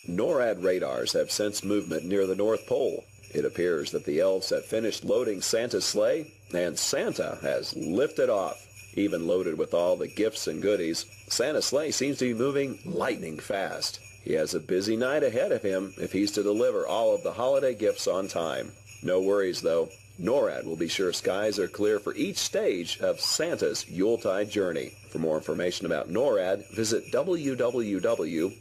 NORAD radars have sensed movement near the North Pole. It appears that the elves have finished loading Santa's sleigh, and Santa has lifted off. Even loaded with all the gifts and goodies, Santa's sleigh seems to be moving lightning fast. He has a busy night ahead of him if he's to deliver all of the holiday gifts on time. No worries, though. NORAD will be sure skies are clear for each stage of Santa's Yuletide journey. For more information about NORAD, visit www.norad.mil.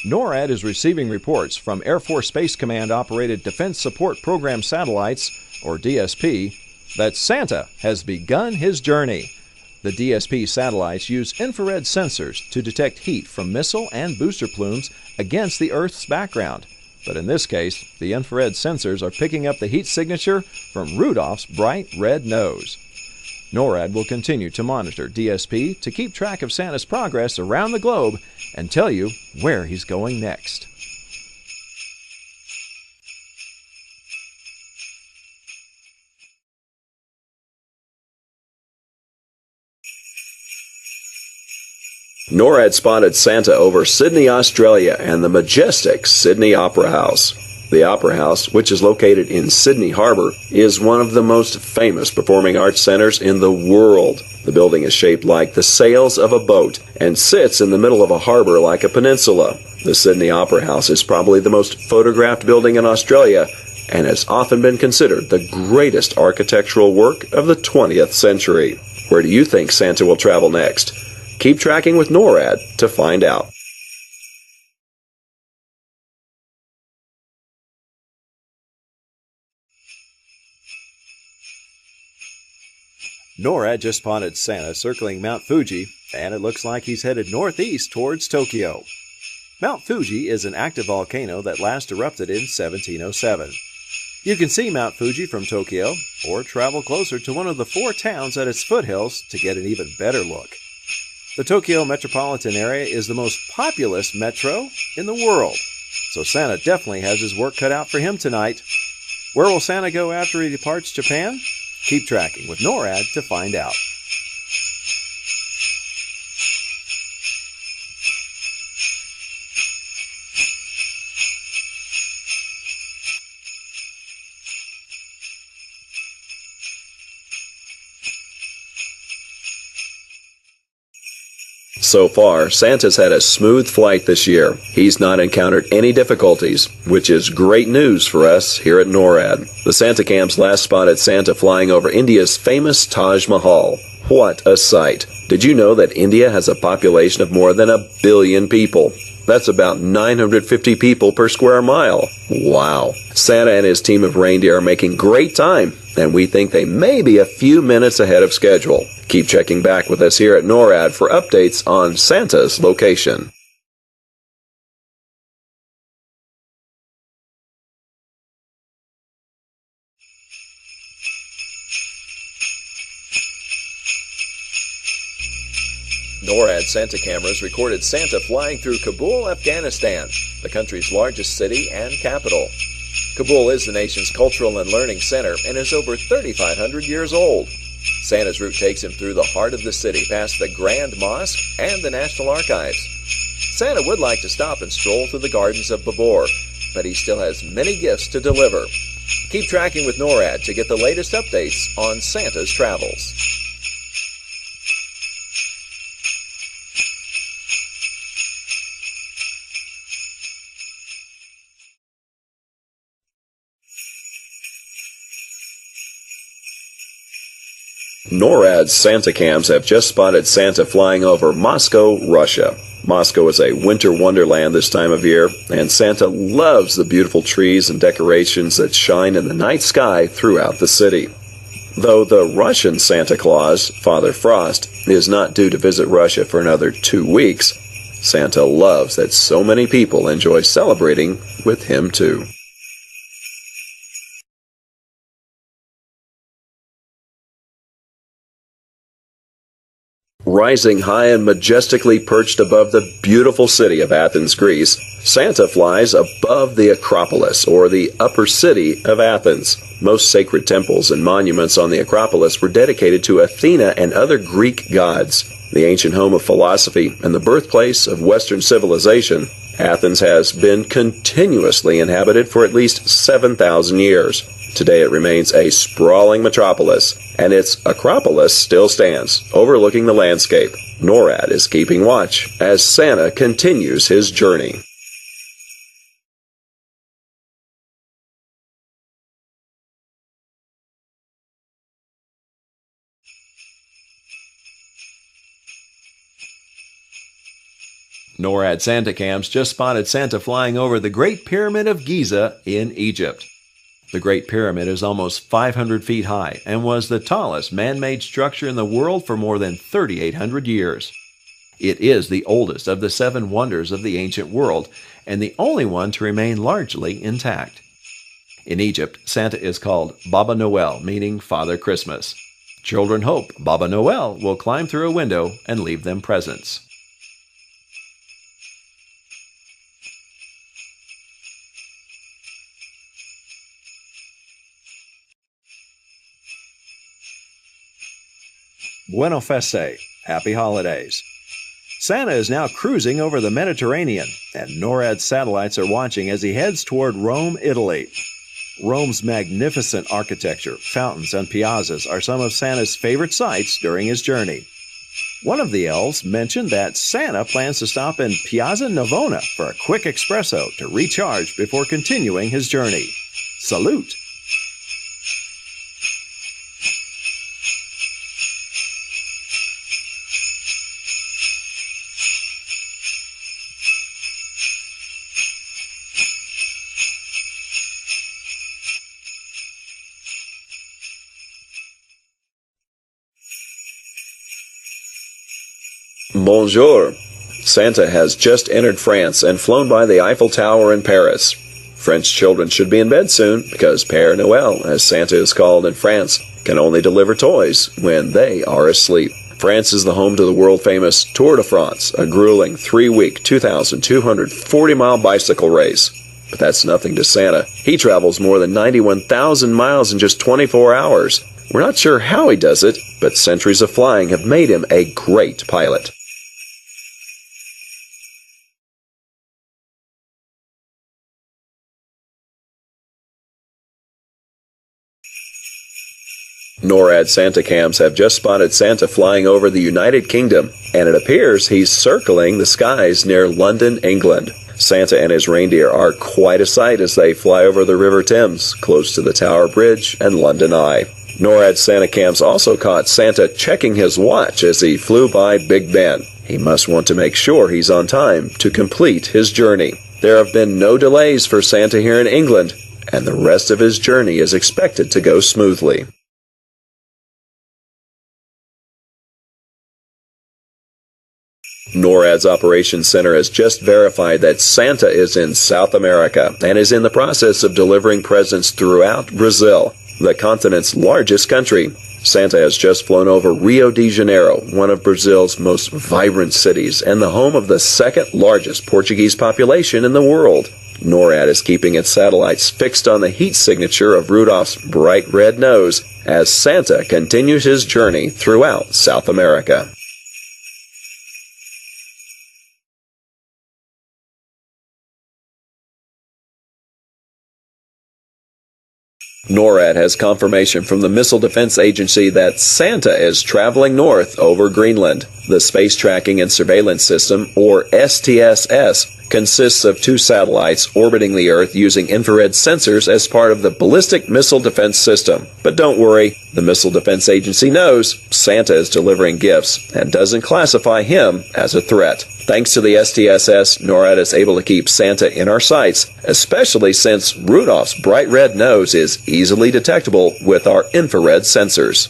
NORAD is receiving reports from Air Force Space Command operated Defense Support Program satellites, or DSP, that Santa has begun his journey. The DSP satellites use infrared sensors to detect heat from missile and booster plumes against the Earth's background. But in this case, the infrared sensors are picking up the heat signature from Rudolph's bright red nose. NORAD will continue to monitor DSP to keep track of Santa's progress around the globe and tell you where he's going next. NORAD spotted Santa over Sydney, Australia, and the majestic Sydney Opera House. The Opera House, which is located in Sydney Harbour, is one of the most famous performing arts centers in the world. The building is shaped like the sails of a boat and sits in the middle of a harbour like a peninsula. The Sydney Opera House is probably the most photographed building in Australia and has often been considered the greatest architectural work of the 20th century. Where do you think Santa will travel next? Keep tracking with NORAD to find out. NORAD just spotted Santa circling Mount Fuji, and it looks like he's headed northeast towards Tokyo. Mount Fuji is an active volcano that last erupted in 1707. You can see Mount Fuji from Tokyo, or travel closer to one of the 4 towns at its foothills to get an even better look. The Tokyo metropolitan area is the most populous metro in the world, so Santa definitely has his work cut out for him tonight. Where will Santa go after he departs Japan? Keep tracking with NORAD to find out. So far, Santa's had a smooth flight this year. He's not encountered any difficulties, which is great news for us here at NORAD. The Santa Cams last spotted Santa flying over India's famous Taj Mahal. What a sight! Did you know that India has a population of more than 1 billion people? That's about 950 people per square mile. Wow! Santa and his team of reindeer are making great time, and we think they may be a few minutes ahead of schedule. Keep checking back with us here at NORAD for updates on Santa's location. NORAD Santa cameras recorded Santa flying through Kabul, Afghanistan, the country's largest city and capital. Kabul is the nation's cultural and learning center and is over 3,500 years old. Santa's route takes him through the heart of the city, past the Grand Mosque and the National Archives. Santa would like to stop and stroll through the gardens of Babur, but he still has many gifts to deliver. Keep tracking with NORAD to get the latest updates on Santa's travels. NORAD's Santa Cams have just spotted Santa flying over Moscow, Russia. Moscow is a winter wonderland this time of year, and Santa loves the beautiful trees and decorations that shine in the night sky throughout the city. Though the Russian Santa Claus, Father Frost, is not due to visit Russia for another 2 weeks, Santa loves that so many people enjoy celebrating with him too. Rising high and majestically perched above the beautiful city of Athens, Greece, Santa flies above the Acropolis, or the upper city of Athens. Most sacred temples and monuments on the Acropolis were dedicated to Athena and other Greek gods. The ancient home of philosophy and the birthplace of Western civilization, Athens has been continuously inhabited for at least 7,000 years. Today it remains a sprawling metropolis, and its Acropolis still stands, overlooking the landscape. NORAD is keeping watch as Santa continues his journey. NORAD Santa cams just spotted Santa flying over the Great Pyramid of Giza in Egypt. The Great Pyramid is almost 500 feet high and was the tallest man-made structure in the world for more than 3,800 years. It is the oldest of the 7 wonders of the ancient world and the only one to remain largely intact. In Egypt, Santa is called Baba Noel, meaning Father Christmas. Children hope Baba Noel will climb through a window and leave them presents. Buona Feste, Happy Holidays. Santa is now cruising over the Mediterranean, and NORAD satellites are watching as he heads toward Rome, Italy. Rome's magnificent architecture, fountains, and piazzas are some of Santa's favorite sights during his journey. One of the elves mentioned that Santa plans to stop in Piazza Navona for a quick espresso to recharge before continuing his journey. Salute! Bonjour! Santa has just entered France and flown by the Eiffel Tower in Paris. French children should be in bed soon because Père Noël, as Santa is called in France, can only deliver toys when they are asleep. France is the home to the world-famous Tour de France, a grueling 3-week, 2,240-mile bicycle race. But that's nothing to Santa. He travels more than 91,000 miles in just 24 hours. We're not sure how he does it, but centuries of flying have made him a great pilot. NORAD Santa cams have just spotted Santa flying over the United Kingdom, and it appears he's circling the skies near London, England. Santa and his reindeer are quite a sight as they fly over the River Thames, close to the Tower Bridge and London Eye. NORAD Santa cams also caught Santa checking his watch as he flew by Big Ben. He must want to make sure he's on time to complete his journey. There have been no delays for Santa here in England, and the rest of his journey is expected to go smoothly. NORAD's Operations Center has just verified that Santa is in South America and is in the process of delivering presents throughout Brazil, the continent's largest country. Santa has just flown over Rio de Janeiro, one of Brazil's most vibrant cities and the home of the second largest Portuguese population in the world. NORAD is keeping its satellites fixed on the heat signature of Rudolph's bright red nose as Santa continues his journey throughout South America. NORAD has confirmation from the Missile Defense Agency that Santa is traveling north over Greenland. The Space Tracking and Surveillance System, or STSS, consists of 2 satellites orbiting the Earth using infrared sensors as part of the Ballistic Missile Defense System. But don't worry, the Missile Defense Agency knows Santa is delivering gifts and doesn't classify him as a threat. Thanks to the STSS, NORAD is able to keep Santa in our sights, especially since Rudolph's bright red nose is easily detectable with our infrared sensors.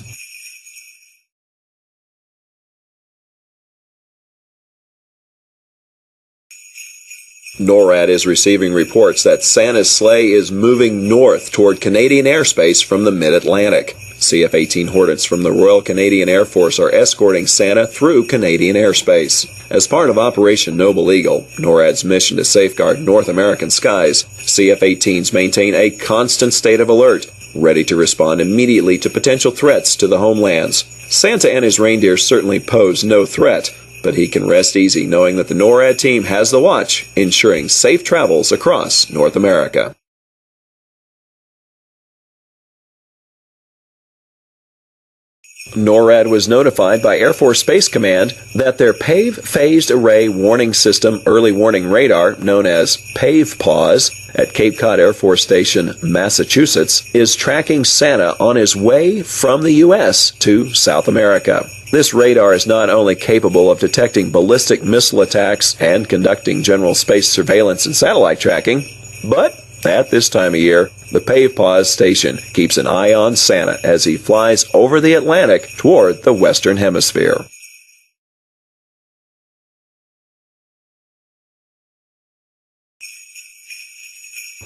NORAD is receiving reports that Santa's sleigh is moving north toward Canadian airspace from the mid-Atlantic. CF-18 Hornets from the Royal Canadian Air Force are escorting Santa through Canadian airspace. As part of Operation Noble Eagle, NORAD's mission to safeguard North American skies, CF-18s maintain a constant state of alert, ready to respond immediately to potential threats to the homelands. Santa and his reindeer certainly pose no threat, but he can rest easy knowing that the NORAD team has the watch, ensuring safe travels across North America. NORAD was notified by Air Force Space Command that their PAVE Phased Array Warning System Early Warning Radar, known as PAVE-PAWS, at Cape Cod Air Force Station, Massachusetts, is tracking Santa on his way from the U.S. to South America. This radar is not only capable of detecting ballistic missile attacks and conducting general space surveillance and satellite tracking, but at this time of year, the PAVE-PAWS station keeps an eye on Santa as he flies over the Atlantic toward the Western Hemisphere.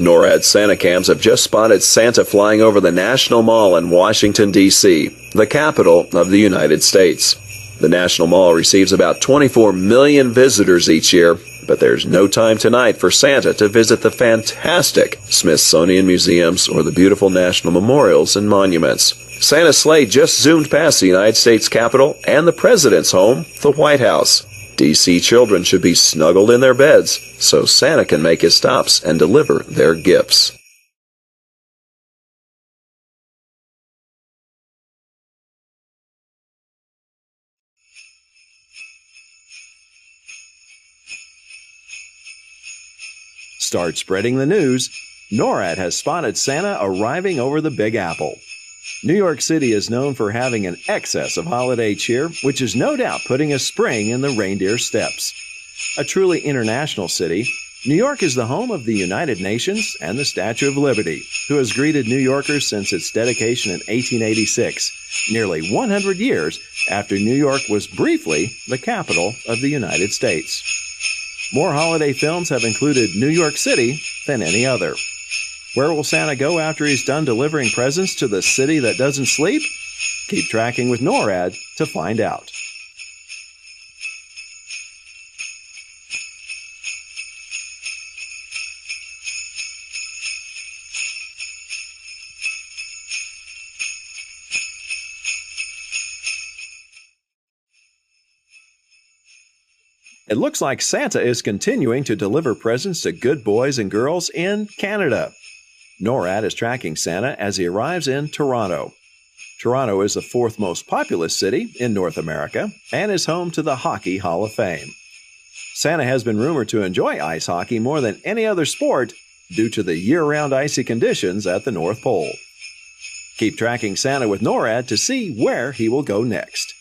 NORAD Santa cams have just spotted Santa flying over the National Mall in Washington, D.C., the capital of the United States. The National Mall receives about 24 million visitors each year, but there's no time tonight for Santa to visit the fantastic Smithsonian museums or the beautiful national memorials and monuments. Santa's sleigh just zoomed past the United States Capitol and the President's home, the White House. D.C. children should be snuggled in their beds so Santa can make his stops and deliver their gifts. Start spreading the news. NORAD has spotted Santa arriving over the Big Apple. New York City is known for having an excess of holiday cheer, which is no doubt putting a spring in the reindeer steps. A truly international city, New York is the home of the United Nations and the Statue of Liberty, who has greeted New Yorkers since its dedication in 1886, nearly 100 years after New York was briefly the capital of the United States. More holiday films have included New York City than any other. Where will Santa go after he's done delivering presents to the city that doesn't sleep? Keep tracking with NORAD to find out. It looks like Santa is continuing to deliver presents to good boys and girls in Canada. NORAD is tracking Santa as he arrives in Toronto. Toronto is the fourth most populous city in North America and is home to the Hockey Hall of Fame. Santa has been rumored to enjoy ice hockey more than any other sport due to the year-round icy conditions at the North Pole. Keep tracking Santa with NORAD to see where he will go next.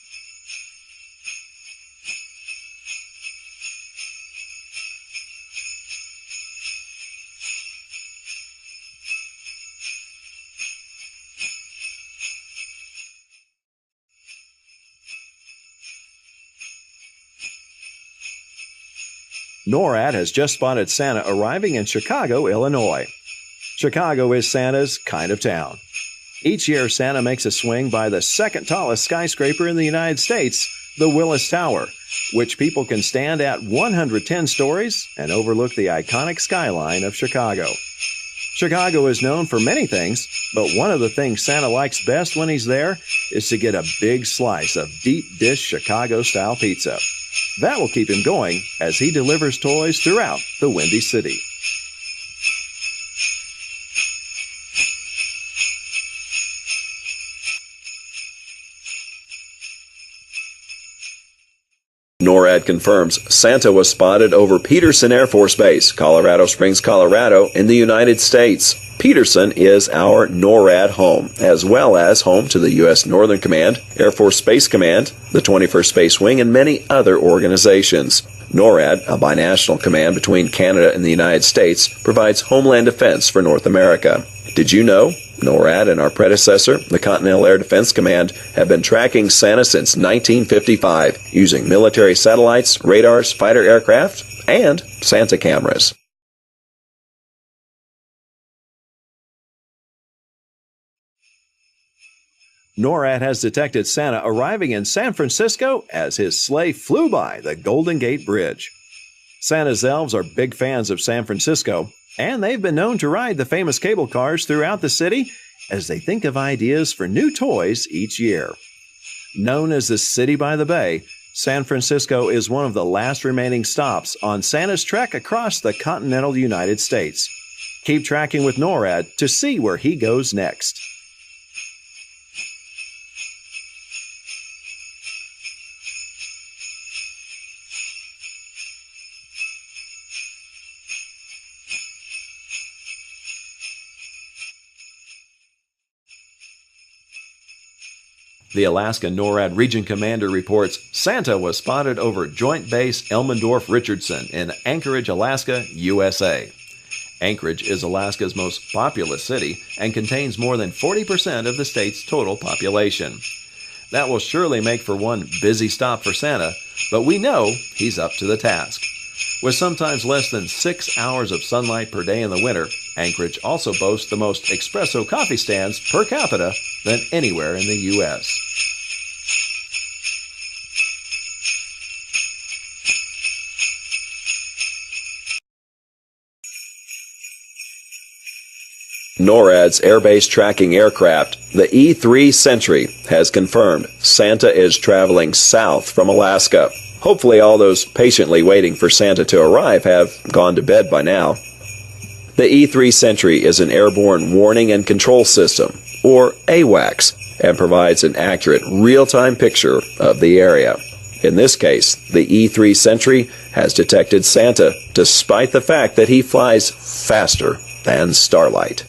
NORAD has just spotted Santa arriving in Chicago, Illinois. Chicago is Santa's kind of town. Each year, Santa makes a swing by the second tallest skyscraper in the United States, the Willis Tower, which people can stand at 110 stories and overlook the iconic skyline of Chicago. Chicago is known for many things, but one of the things Santa likes best when he's there is to get a big slice of deep dish Chicago-style pizza. That will keep him going as he delivers toys throughout the Windy City. NORAD confirms Santa was spotted over Peterson Air Force Base, Colorado Springs, Colorado, in the United States. Peterson is our NORAD home, as well as home to the U.S. Northern Command, Air Force Space Command, the 21st Space Wing, and many other organizations. NORAD, a binational command between Canada and the United States, provides homeland defense for North America. Did you know NORAD and our predecessor, the Continental Air Defense Command, have been tracking Santa since 1955, using military satellites, radars, fighter aircraft, and Santa cameras. NORAD has detected Santa arriving in San Francisco as his sleigh flew by the Golden Gate Bridge. Santa's elves are big fans of San Francisco, and they've been known to ride the famous cable cars throughout the city as they think of ideas for new toys each year. Known as the City by the Bay, San Francisco is one of the last remaining stops on Santa's trek across the continental United States. Keep tracking with NORAD to see where he goes next. The Alaska NORAD Region Commander reports Santa was spotted over Joint Base Elmendorf-Richardson in Anchorage, Alaska, USA. Anchorage is Alaska's most populous city and contains more than 40% of the state's total population. That will surely make for one busy stop for Santa, but we know he's up to the task. With sometimes less than 6 hours of sunlight per day in the winter, Anchorage also boasts the most espresso coffee stands per capita than anywhere in the U.S. NORAD's airbase tracking aircraft, the E-3 Sentry, has confirmed Santa is traveling south from Alaska. Hopefully all those patiently waiting for Santa to arrive have gone to bed by now. The E-3 Sentry is an airborne warning and control system, or AWACS, and provides an accurate real-time picture of the area. In this case, the E-3 Sentry has detected Santa despite the fact that he flies faster than Starlight.